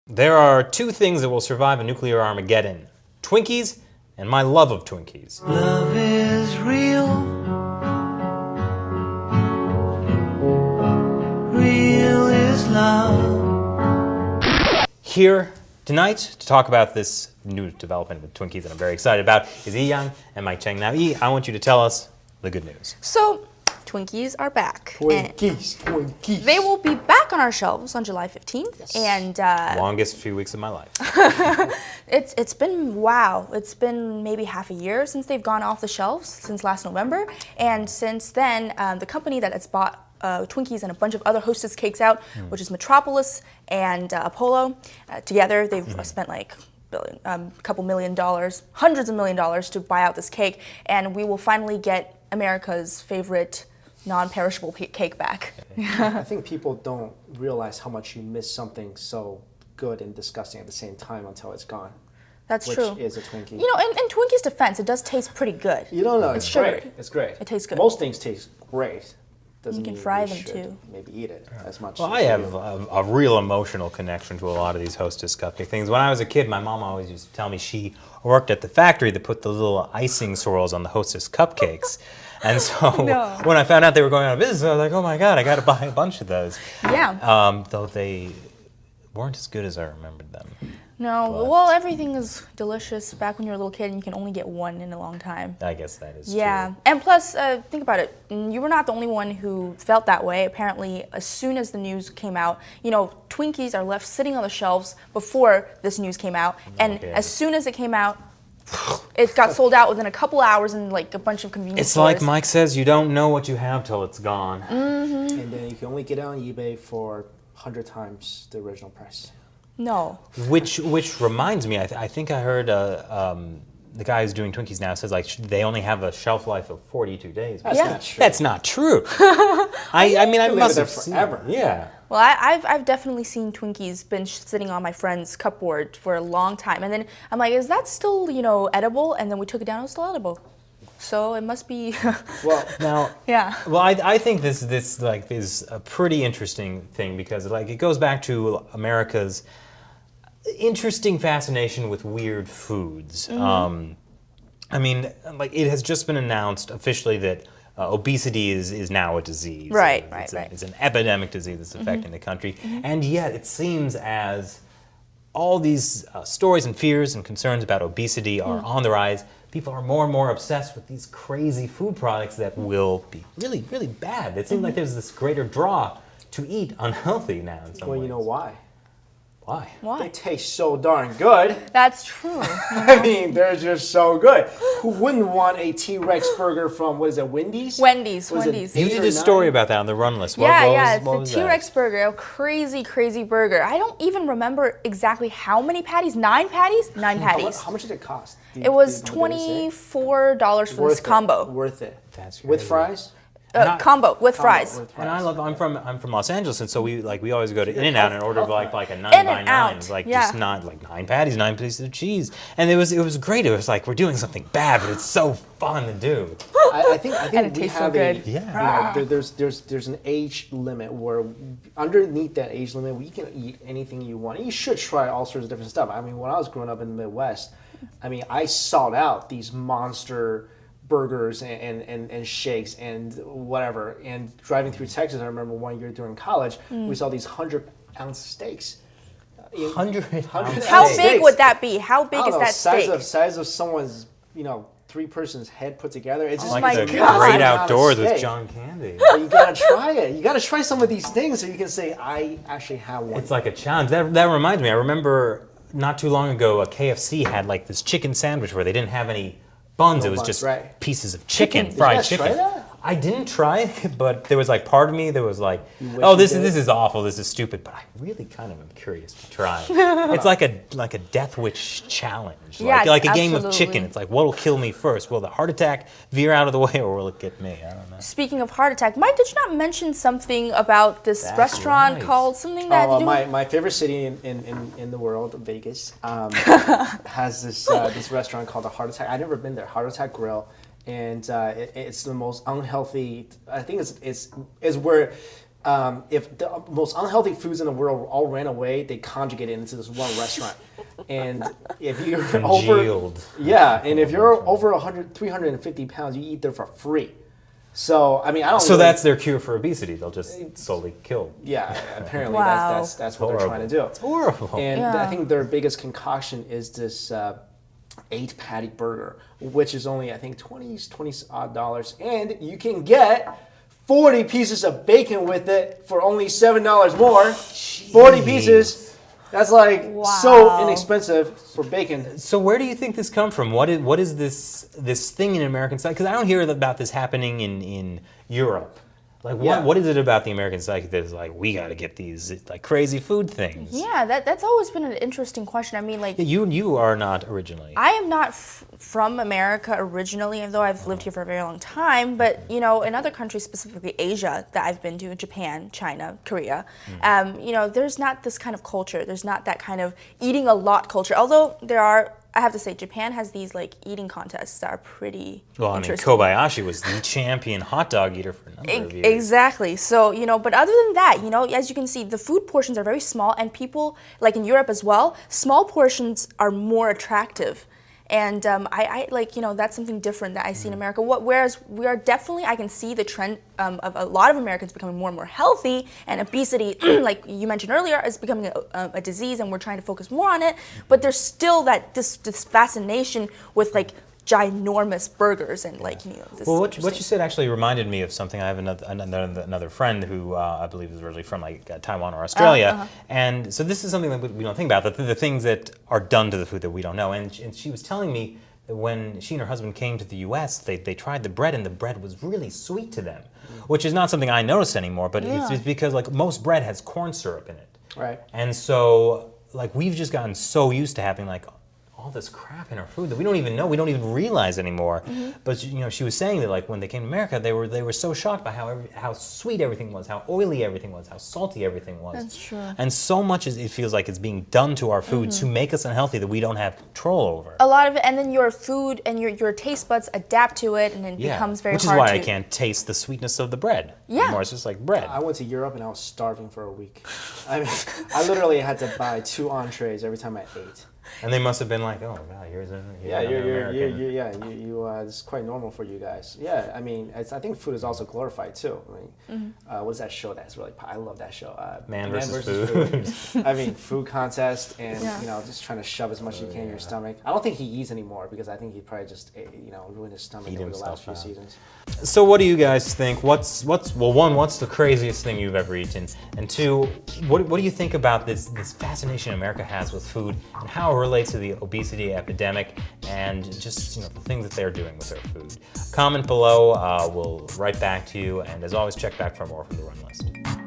There are two things that will survive a nuclear Armageddon: Twinkies and my love of Twinkies. Love is real. Real is love. Here tonight to talk about this new development with Twinkies that I'm very excited about is Yi Yang and Mike Cheng. Now, Yi, I want you to tell us the good news. So, Twinkies are back. Twinkies. They will be back on our shelves on July 15th. Yes. And Longest few weeks of my life. it's been, wow, it's been maybe half a year since they've gone off the shelves, since last November. And since then, the company that has bought Twinkies and a bunch of other Hostess cakes out, which is Metropolis and Apollo, together they've spent like a couple $1 million, hundreds of $1 million to buy out this cake. And we will finally get America's favorite non-perishable cake back. I think people don't realize how much you miss something so good and disgusting at the same time until it's gone. That's which true. Is a Twinkie. You know, in Twinkies' defense, it does taste pretty good. You don't know. It's sugared. great. It's great. It tastes good. Most things taste great. Doesn't You can mean fry we them should too. Maybe eat it as much. Well, as I you have do. a real emotional connection to a lot of these Hostess cupcake things. When I was a kid, my mom always used to tell me she worked at the factory that put the little icing swirls on the Hostess cupcakes. And so when I found out they were going out of business, I was like, oh my God, I got to buy a bunch of those. Yeah. Though they weren't as good as I remembered them. No, But- well, everything is delicious back when you were a little kid and you can only get one in a long time. I guess that is Yeah, true. and plus, think about it. You were not the only one who felt that way. Apparently, as soon as the news came out, you know, Twinkies are left sitting on the shelves before this news came out. And Okay. as soon as it came out, it got sold out within a couple hours in like a bunch of convenience It's stores. like Mike says, you don't know what you have till it's gone. And then you can only get it on eBay for 100 times the original price. No. Which reminds me, I think I heard the guy who's doing Twinkies now says like they only have a shelf life of 42 days. That's Yeah. not true. That's not true. I mean, I leave must it there have seen forever. Yeah. Well, I've definitely seen Twinkies been sitting on my friend's cupboard for a long time, and then I'm like, is that still, you know, edible? And then we took it down, it was still edible. So it must be. Well, Now, Yeah. well, I think this like is a pretty interesting thing because like it goes back to America's interesting fascination with weird foods. I mean, like it has just been announced officially that obesity is now a disease. Right, It's right. It's an epidemic disease that's affecting the country, and yet it seems as all these stories and fears and concerns about obesity are on the rise. People are more and more obsessed with these crazy food products that will be really, really bad. It seems like there's this greater draw to eat unhealthy now in some well, ways. you know why? Why? They Why? taste so darn good. That's true. I mean, they're just so good. Who wouldn't want a T-Rex burger from, what is it, Wendy's? Wendy's. Was it Wendy's. You 8 did or a story 9? about that on the RunList. Yeah, What it's was the T-Rex burger, a crazy, crazy burger. I don't even remember exactly how many patties. 9 patties? 9 patties. How much did it cost? It was what did it say? $24 for this combo. Worth it. That's With crazy. fries? Combo with fries. With And I'm from Los Angeles, and so we always go to you're In-N-Out and healthy. order like a 9 by 9, In-N-Out, like yeah. just not like 9 patties, 9 pieces of cheese, and it was great. It was like we're doing something bad, but it's so fun to do. I think And it we tastes so have good. Yeah. You know, there's an age limit where underneath that age limit, we can eat anything you want. You should try all sorts of different stuff. I mean, when I was growing up in the Midwest, I mean, I sought out these monster burgers and shakes and whatever. And driving through Texas, I remember one year during college, we saw these 100-ounce steaks. 100 How Steaks. big would that be? How big I don't is know, that steak? size of someone's, you know, 3-person's head put together. It's just Oh like my the God. Great Not a Outdoors with steak. John Candy. But you gotta try it. You gotta try some of these things so you can say, I actually have one. It's like a challenge. That reminds me. I remember not too long ago, a KFC had like this chicken sandwich where they didn't have any buns. No it was buns, just right. pieces of chicken, Did you fried guys chicken. try that? I didn't try it, but there was like part of me that was like, wish "Oh, you this did? is awful. This is stupid." But I really kind of am curious to try. It's like a Death Wish challenge, Yeah, like a game of absolutely. chicken. It's like, what'll kill me first? Will the heart attack veer out of the way, or will it get me? I don't know. Speaking of heart attack, Mike, did you not mention something about this That's restaurant right. called something that you my favorite city in the world, Vegas, has this restaurant called the Heart Attack. I've never been there. Heart Attack Grill, and it's the most unhealthy. I think it's where if the most unhealthy foods in the world all ran away, they conjugate it into this one restaurant. And if you're Congealed. and if you're over 350 pounds, you eat there for free. So I mean, I don't. So really, that's their cure for obesity. They'll just slowly kill. yeah. Apparently, Wow. that's what they're trying to do. It's horrible. And Yeah. I think their biggest concoction is this 8-patty burger, which is only I think $20 odd, and you can get 40 pieces of bacon with it for only $7 more. 40 pieces. That's like so Wow. inexpensive for bacon. So where do you think this come from? What is this thing in American psyche? Because I don't hear about this happening in Europe. Like what is it about the American psyche that is like we got to get these like crazy food things? Yeah, that's always been an interesting question. I mean, like, You are not originally. I am not from America originally, even though I've lived here for a very long time. But you know, in other countries, specifically Asia, that I've been to, Japan, China, Korea, you know, there's not this kind of culture. There's not that kind of eating a lot culture. Although there are, I have to say, Japan has these like eating contests that are pretty Well, I mean, interesting. Kobayashi was the champion hot dog eater for a number of years. Exactly. So, you know, but other than that, you know, as you can see, the food portions are very small, and people, like in Europe as well, small portions are more attractive. And I like, you know, that's something different that I see in America. Whereas we are definitely, I can see the trend of a lot of Americans becoming more and more healthy, and obesity, like you mentioned earlier, is becoming a disease, and we're trying to focus more on it. But there's still this fascination with like ginormous burgers and like, you know, this. Well, what you said actually reminded me of something. I have another friend who I believe is originally from like Taiwan or Australia, and so this is something that we don't think about, the things that are done to the food that we don't know. And she was telling me that when she and her husband came to the U.S., they tried the bread, and the bread was really sweet to them, which is not something I notice anymore. But it's because like most bread has corn syrup in it, Right. and so like we've just gotten so used to having like all this crap in our food that we don't even know, we don't even realize anymore. But you know, she was saying that like when they came to America, they were so shocked by how sweet everything was, how oily everything was, how salty everything was. That's true. And so much it feels like it's being done to our food to make us unhealthy that we don't have control over. A lot of it, and then your food and your taste buds adapt to it, and it becomes very which is hard why to. I can't taste the sweetness of the bread Yeah. anymore. It's just like bread. I went to Europe and I was starving for a week. I mean, I literally had to buy 2 entrees every time I ate. And they must have been like, oh god, here's Yeah, another American. this is quite normal for you guys. Yeah, I mean, I think food is also glorified too. I mean, what is that show that's really? I love that show. Man versus food. I mean, food contest, and Yeah. you know, just trying to shove as much as you can in your stomach. I don't think he eats anymore because I think he probably just ruined his stomach Eat over the last few himself out. seasons. So what do you guys think? What's one, what's the craziest thing you've ever eaten? And 2, what do you think about this fascination America has with food and how it relates to the obesity epidemic and just the things that they're doing with their food? Comment below. We'll write back to you, and as always, check back for more from the Run List.